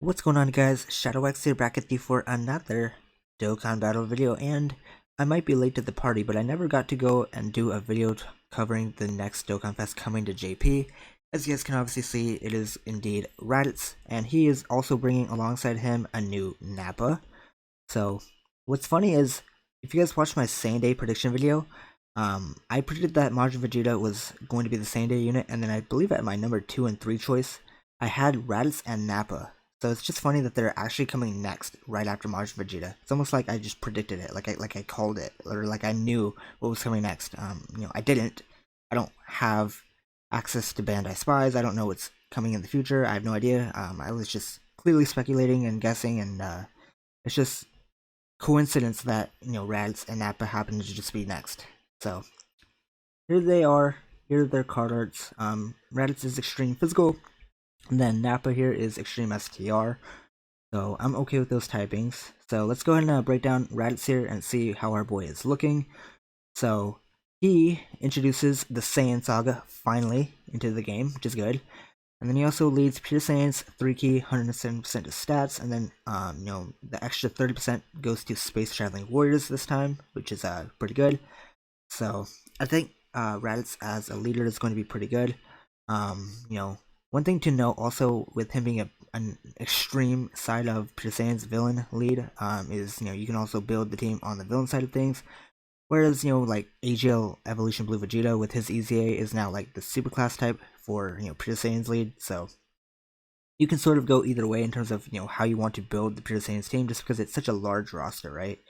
What's going on, guys? ShadowX here, back at you for another Dokkan battle video, and I might be late to the party, but I never got to go and do a video covering the next Dokkan Fest coming to JP. As you guys can obviously see, it is indeed Raditz, and he is also bringing alongside him a new Nappa. So, what's funny is, if you guys watched my same day prediction video, I predicted that Majin Vegeta was going to be the same day unit, and then I believe at my number 2 and 3 choice, I had Raditz and Nappa. So it's just funny that they're actually coming next, right after Majin Vegeta. It's almost like I just predicted it, like I called it, or like I knew what was coming next. I didn't. I don't have access to Bandai Spies. I don't know what's coming in the future. I have no idea. I was just clearly speculating and guessing, and it's just coincidence that Raditz and Nappa happen to just be next. So here they are. Here are their card arts. Raditz is extreme physical, and then Nappa here is extreme STR. So I'm okay with those typings. So let's go ahead and break down Raditz here and see how our boy is looking. So he introduces the Saiyan Saga finally into the game, which is good. And then he also leads Pure Saiyan's 3 key, 107% to stats, and then the extra 30% goes to Space Traveling Warriors this time, which is pretty good. So I think Raditz as a leader is going to be pretty good. One thing to note also with him being an extreme side of Pure Saiyan's villain lead is you can also build the team on the villain side of things. Whereas, like AGL Evolution Blue Vegeta with his EZA is now like the superclass type for, Pure Saiyan's lead. So you can sort of go either way in terms of, how you want to build the Pure Saiyan's team just because it's such a large roster, right?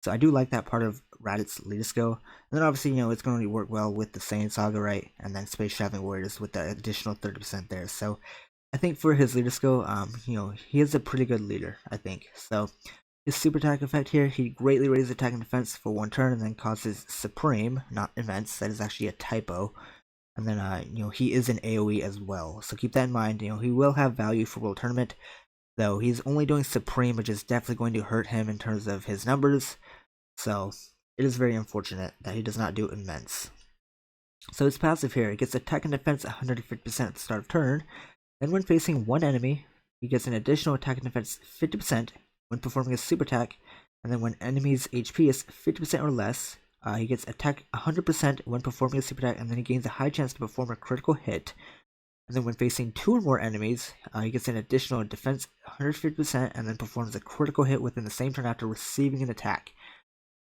So I do like that part of Raditz's leader skill. And then obviously, it's going to work well with the Saiyan Saga, right? And then Space Traveling Warriors with the additional 30% there. So I think for his leader skill, he is a pretty good leader, I think. So his super attack effect here, he greatly raises attack and defense for one turn and then causes Supreme, not Immense. That is actually a typo. And then, he is an AoE as well. So keep that in mind. He will have value for World Tournament, though he's only doing Supreme, which is definitely going to hurt him in terms of his numbers. So it is very unfortunate that he does not do Immense. So his passive here, it gets attack and defense 150% at the start of turn. Then when facing one enemy, he gets an additional attack and defense 50% when performing a super attack, and then when enemy's HP is 50% or less, he gets attack 100% when performing a super attack, and then he gains a high chance to perform a critical hit. And then when facing two or more enemies, he gets an additional defense 150% and then performs a critical hit within the same turn after receiving an attack.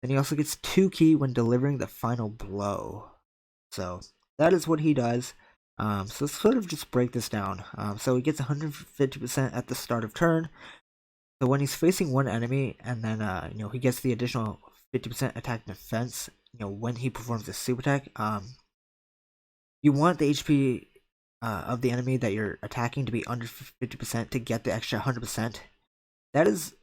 Then he also gets 2 key when delivering the final blow. So that is what he does. So let's sort of just break this down. So he gets 150% at the start of turn. So when he's facing one enemy, and then he gets the additional 50% attack and defense, when he performs a super attack, you want the HP of the enemy that you're attacking to be under 50% to get the extra 100%. That is,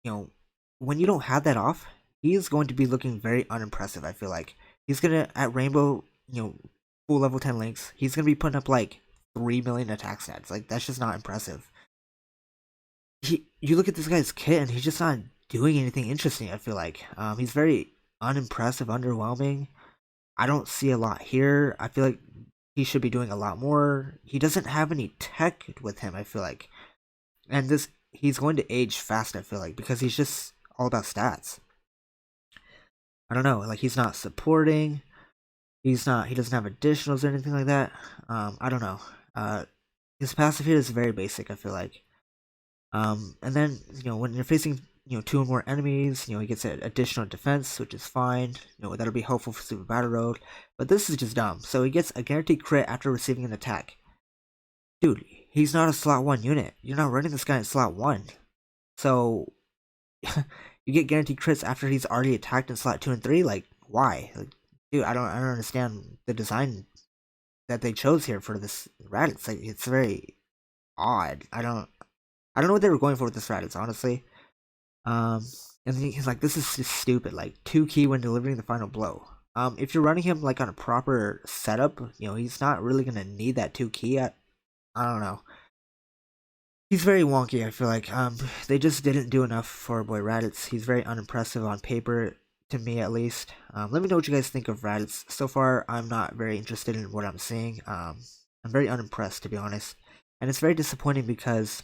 when you don't have that off, he is going to be looking very unimpressive. I feel like he's gonna at Rainbow, full level 10 links, he's gonna be putting up like 3 million attack stats. Like that's just not impressive. You look at this guy's kit and he's just not doing anything interesting. I feel like he's very unimpressive, underwhelming. I don't see a lot here. I feel like he should be doing a lot more. He doesn't have any tech with him, I feel like, and he's going to age fast, I feel like, because he's just all about stats. I don't know, like he's not supporting. He doesn't have additionals or anything like that. I don't know. His passive here is very basic, I feel like. And then, when you're facing, 2 or more enemies, he gets an additional defense, which is fine. That'll be helpful for Super Battle Road. But this is just dumb. So he gets a guaranteed crit after receiving an attack. Dude, he's not a slot 1 unit. You're not running this guy in slot 1. So, you get guaranteed crits after he's already attacked in slot 2 and 3? Like, why? Like, dude, I don't understand the design that they chose here for this Raditz. Like, it's very odd. I don't know what they were going for with this Raditz, honestly. And he's like, this is just stupid. Like 2 key when delivering the final blow. If you're running him like on a proper setup, he's not really gonna need that 2 key. I don't know. He's very wonky. I feel like they just didn't do enough for boy Raditz. He's very unimpressive on paper, to me at least. Let me know what you guys think of Raditz. So far, I'm not very interested in what I'm seeing. I'm very unimpressed, to be honest, and it's very disappointing because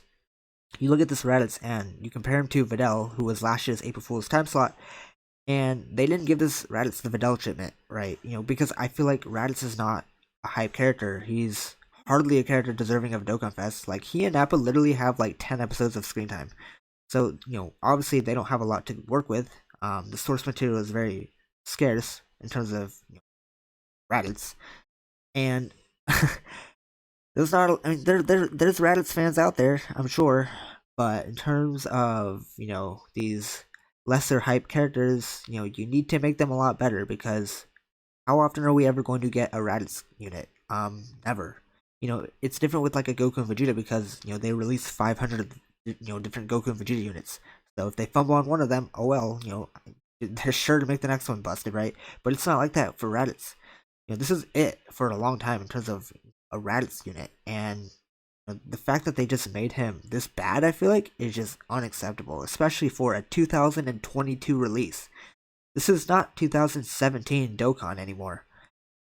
You look at this Raditz and you compare him to Videl, who was last year's April Fool's time slot, and they didn't give this Raditz the Videl treatment, right? Because I feel like Raditz is not a hype character. He's hardly a character deserving of Dokkan Fest. Like, he and Nappa literally have like 10 episodes of screen time. So, obviously they don't have a lot to work with. The source material is very scarce in terms of Raditz. And there's not, I mean, there's Raditz fans out there, I'm sure. But in terms of, these lesser hype characters, you need to make them a lot better, because how often are we ever going to get a Raditz unit? Never. It's different with like a Goku and Vegeta, because they release 500 different Goku and Vegeta units. So if they fumble on one of them, oh well, they're sure to make the next one busted, right? But it's not like that for Raditz. This is it for a long time in terms of a Raditz unit, and the fact that they just made him this bad, I feel like, is just unacceptable, especially for a 2022 release. This is not 2017 Dokkan anymore.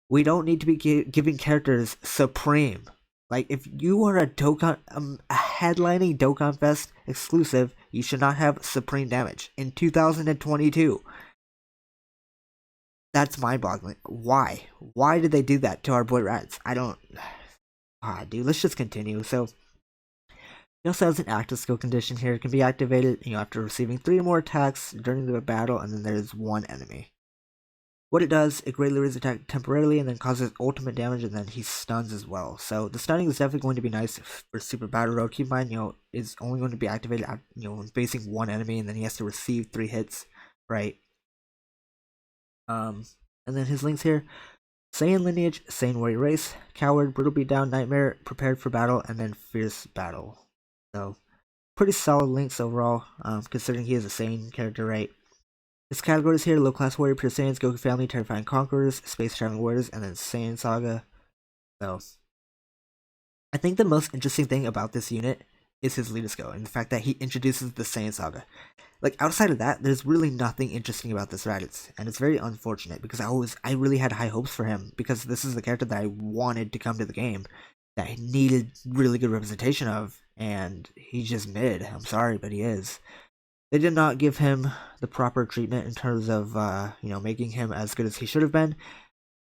We don't need to be giving characters Supreme. Like, if you are a Dokkan, a headlining Dokkan Fest exclusive, you should not have Supreme damage in 2022. That's mind-boggling. Why? Why did they do that to our boy Raditz? I don't. Dude, let's just continue. So, he also has an active skill condition here. It can be activated, after receiving 3 or more attacks during the battle, and then there's 1 enemy. What it does, it greatly raises attack temporarily and then causes ultimate damage, and then he stuns as well. So the stunning is definitely going to be nice for Super Battle Road. Keep in mind, it's only going to be activated at, when facing 1 enemy, and then he has to receive 3 hits, right? And then his links here: Saiyan Lineage, Saiyan Warrior Race, Coward, Brutal Beatdown, Nightmare, Prepared for Battle, and then Fierce Battle. So, pretty solid links overall, considering he is a Saiyan character, right? His categories here: Low Class Warrior, Pure Saiyans, Goku Family, Terrifying Conquerors, Space Traveling Warriors, and then Saiyan Saga. So, I think the most interesting thing about this unit is his leader skill, and the fact that he introduces the Saiyan Saga. Like, outside of that, there's really nothing interesting about this Raditz, and it's very unfortunate, because I really had high hopes for him, because this is the character that I wanted to come to the game, that I needed really good representation of, and he's just mid. I'm sorry, but he is. They did not give him the proper treatment in terms of, making him as good as he should have been,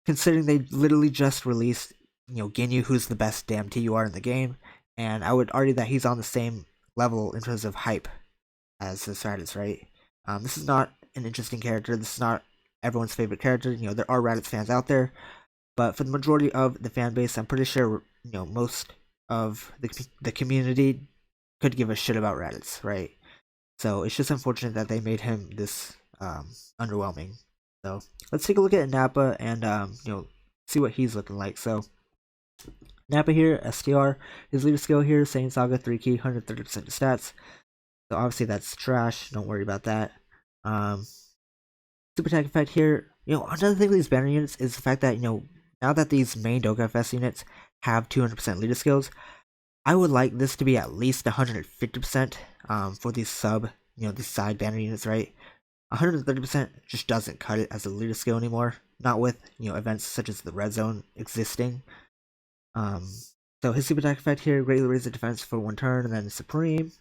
considering they literally just released, Ginyu, who's the best damn TUR in the game, and I would argue that he's on the same level in terms of hype as the Raditz, right? This is not an interesting character. This is not everyone's favorite character. There are Raditz fans out there, but for the majority of the fan base, I'm pretty sure, most of the community could give a shit about Raditz, right? So it's just unfortunate that they made him this underwhelming. So let's take a look at Nappa and see what he's looking like. So Nappa here, STR, his leader skill here, Saiyan Saga 3 key, 130% stats. So obviously that's trash. Don't worry about that. Super attack effect here. Another thing with these banner units is the fact that now that these main Dokkan Fest units have 200% leader skills, I would like this to be at least 150% for these these side banner units, right? 130% just doesn't cut it as a leader skill anymore. Not with events such as the Red Zone existing. So his super attack effect here greatly raises the defense for 1 turn, and then Supreme.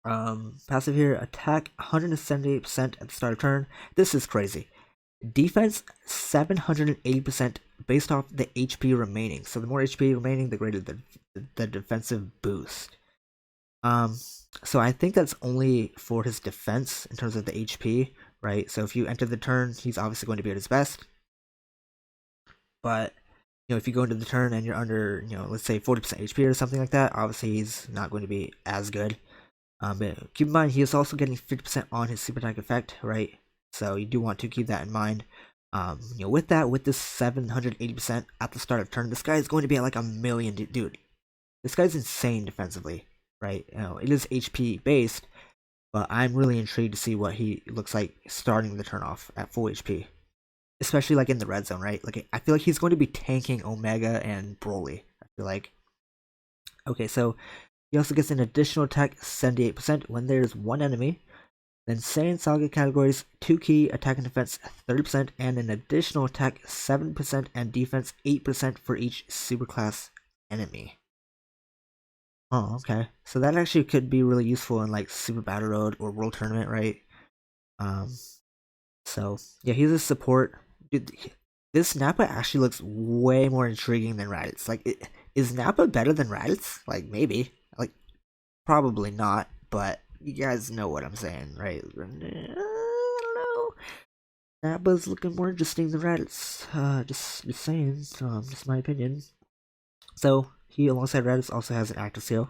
Passive here, attack 178% at the start of turn. This is crazy. Defense 780% based off the HP remaining. So the more HP remaining, the greater the defensive boost. So I think that's only for his defense in terms of the HP, right? So if you enter the turn, he's obviously going to be at his best. But if you go into the turn and you're under, let's say 40% HP or something like that, obviously he's not going to be as good. But keep in mind, he is also getting 50% on his super attack effect, right? So you do want to keep that in mind. With this 780% at the start of turn, this guy is going to be at like a million, dude. This guy's insane defensively, right? It is HP based, but I'm really intrigued to see what he looks like starting the turn off at full HP, especially like in the red zone, right? Like, I feel like he's going to be tanking Omega and Broly. I feel like. Okay, so he also gets an additional attack 78% when there's 1 enemy. Then Saiyan Saga categories 2 key, attack and defense 30%, and an additional attack 7% and defense 8% for each superclass enemy. Oh, okay. So that actually could be really useful in like Super Battle Road or World Tournament, right? Um, so yeah, he's a support. Dude, this Nappa actually looks way more intriguing than Raditz. Like, is Nappa better than Raditz? Like, maybe. Like, probably not. But you guys know what I'm saying, right? I don't know. Nappa's looking more interesting than Raditz. Just saying. Just my opinion. So he, alongside Raditz, also has an active skill.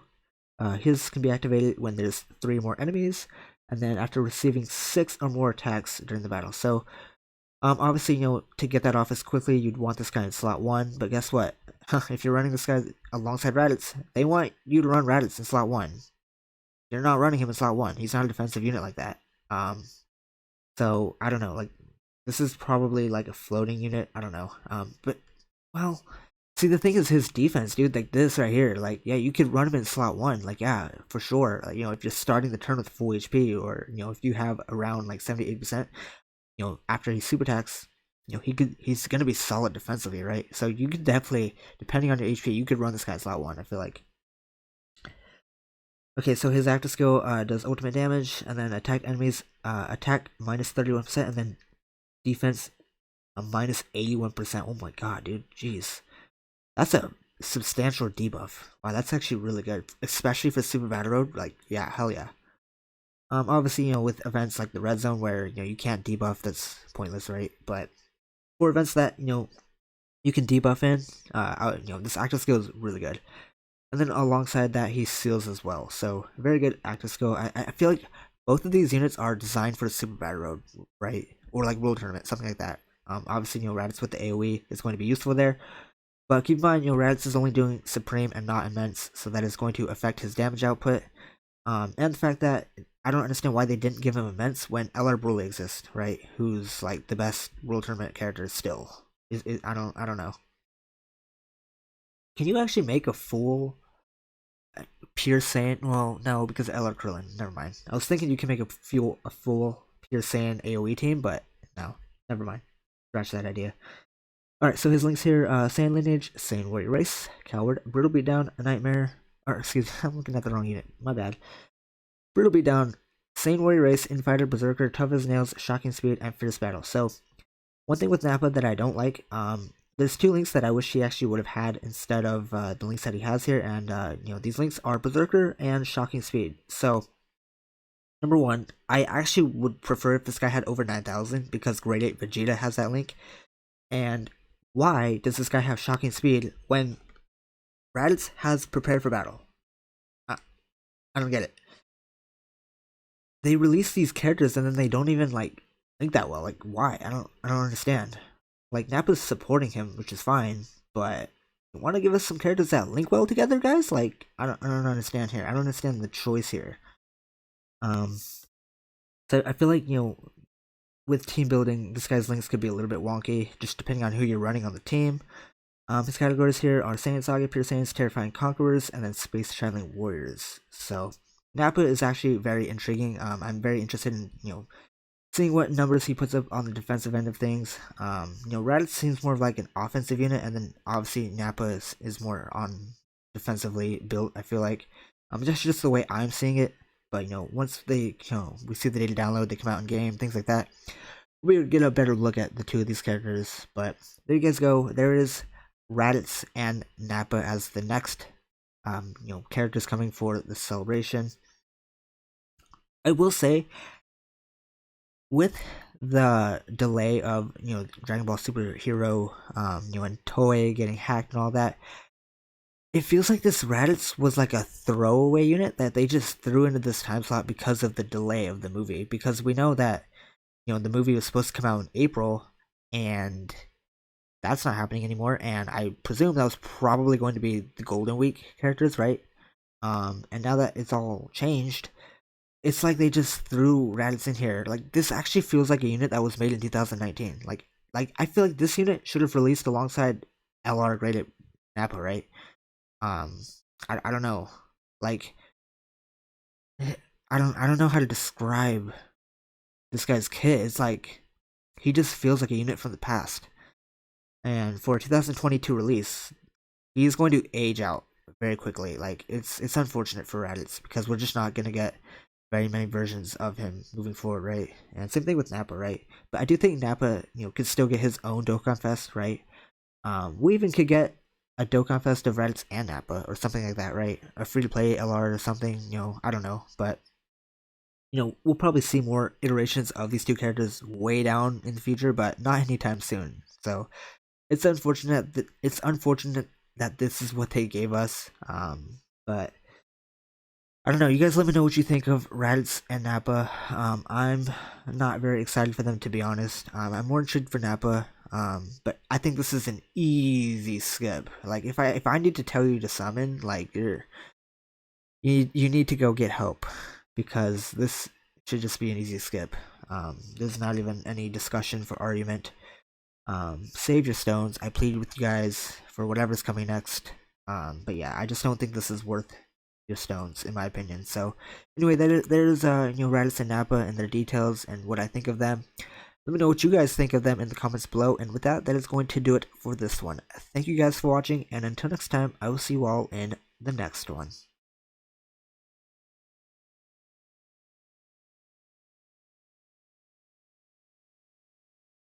His can be activated when there's 3 more enemies, and then after receiving 6 or more attacks during the battle. So, obviously, to get that off as quickly, you'd want this guy in slot 1, but guess what? If you're running this guy alongside Raditz, they want you to run Raditz in slot 1. You're not running him in slot 1. He's not a defensive unit like that. So, I don't know, like, this is probably like a floating unit, I don't know. But, well, see, the thing is his defense, dude, like this right here, like, yeah, you could run him in slot 1, like, yeah, for sure. Like, if you're starting the turn with full HP, or, if you have around, like, 78%, after he super attacks, he's gonna be solid defensively, right? So you could definitely, depending on your HP, you could run this guy in slot 1, I feel like. Okay, so his active skill does ultimate damage, and then attack enemies, attack minus 31%, and then defense minus 81%. Oh my god, dude, jeez. That's a substantial debuff. Wow, that's actually really good, especially for Super Battle Road. Like, yeah, hell yeah. Obviously, with events like the Red Zone where you can't debuff, that's pointless, right? But for events that you can debuff in, this active skill is really good. And then alongside that, he seals as well. So very good active skill. I feel like both of these units are designed for Super Battle Road, right? Or like World Tournament, something like that. Obviously, Raditz with the AoE is going to be useful there. But keep in mind, Raditz is only doing Supreme and not Immense, so that is going to affect his damage output. And the fact that I don't understand why they didn't give him Immense when LR Broly exists, right? Who's like the best World Tournament character still. I don't know. Can you actually make a full Pure Saiyan? Well, no, because of LR Krillin. Never mind. I was thinking you can make a full Pure Saiyan AoE team, but no, never mind. Scratch that idea. Alright, so his links here, Saiyan Lineage, Saiyan Warrior Race, Coward, Brutal Beatdown, a Nightmare, or excuse me, I'm looking at the wrong unit, my bad. Brutal Beatdown, Saiyan Warrior Race, Infighter, Berserker, Tough as Nails, Shocking Speed, and Fierce Battle. So, one thing with Nappa that I don't like, there's 2 links that I wish he actually would have had instead of the links that he has here, and, these links are Berserker and Shocking Speed. So, number 1, I actually would prefer if this guy had over 9,000, because Grade 8 Vegeta has that link, and why does this guy have Shocking Speed when Raditz has Prepared for Battle? I don't get it. They release these characters and then they don't even like think that well. Like, why? I don't understand. Like, Nappa's supporting him, which is fine, but you want to give us some characters that link well together, guys? Like, I don't understand here. I don't understand the choice here. So I feel like with team building, this guy's links could be a little bit wonky, just depending on who you're running on the team. His categories here are Saiyan Saga, Pure Saiyans, Terrifying Conquerors, and then Space Traveling Warriors. So Nappa is actually very intriguing. I'm very interested in seeing what numbers he puts up on the defensive end of things. Raditz seems more of like an offensive unit, and then obviously Nappa is more on defensively built. I feel like that's just the way I'm seeing it. But once they we see the data download, they come out in game, things like that, we would get a better look at the 2 of these characters. But there you guys go. There is Raditz and Nappa as the next characters coming for the celebration. I will say, with the delay of Dragon Ball Superhero, and Toei getting hacked and all that, it feels like this Raditz was like a throwaway unit that they just threw into this time slot because of the delay of the movie. Because we know that the movie was supposed to come out in April, and that's not happening anymore. And I presume that was probably going to be the Golden Week characters, right? And now that it's all changed, it's like they just threw Raditz in here. Like, this actually feels like a unit that was made in 2019. Like I feel like this unit should have released alongside LR graded Nappa, right? I don't know. Like, I don't know how to describe this guy's kit. It's like he just feels like a unit from the past. And for a 2022 release, he's going to age out. very quickly. Like it's unfortunate for Raditz because we're just not gonna get very many versions of him moving forward, right? And same thing with Nappa, right? But I do think Nappa, could still get his own Dokkan Fest, right? We even could get a Dokkan Fest of Raditz and Nappa or something like that, right? A free to play LR or something, I don't know, but we'll probably see more iterations of these two characters way down in the future, but not anytime soon. So it's unfortunate that this is what they gave us. But I don't know. You guys let me know what you think of Raditz and Nappa. I'm not very excited for them, to be honest. I'm more interested for Nappa. But I think this is an easy skip. Like if I need to tell you to summon, like you need to go get help because this should just be an easy skip. There's not even any discussion for argument. Save your stones. I plead with you guys for whatever's coming next. But yeah, I just don't think this is worth your stones, in my opinion. So anyway, there's Raditz and Nappa and their details and what I think of them. Let me know what you guys think of them in the comments below. And with that, that is going to do it for this one. Thank you guys for watching, and until next time, I will see you all in the next one.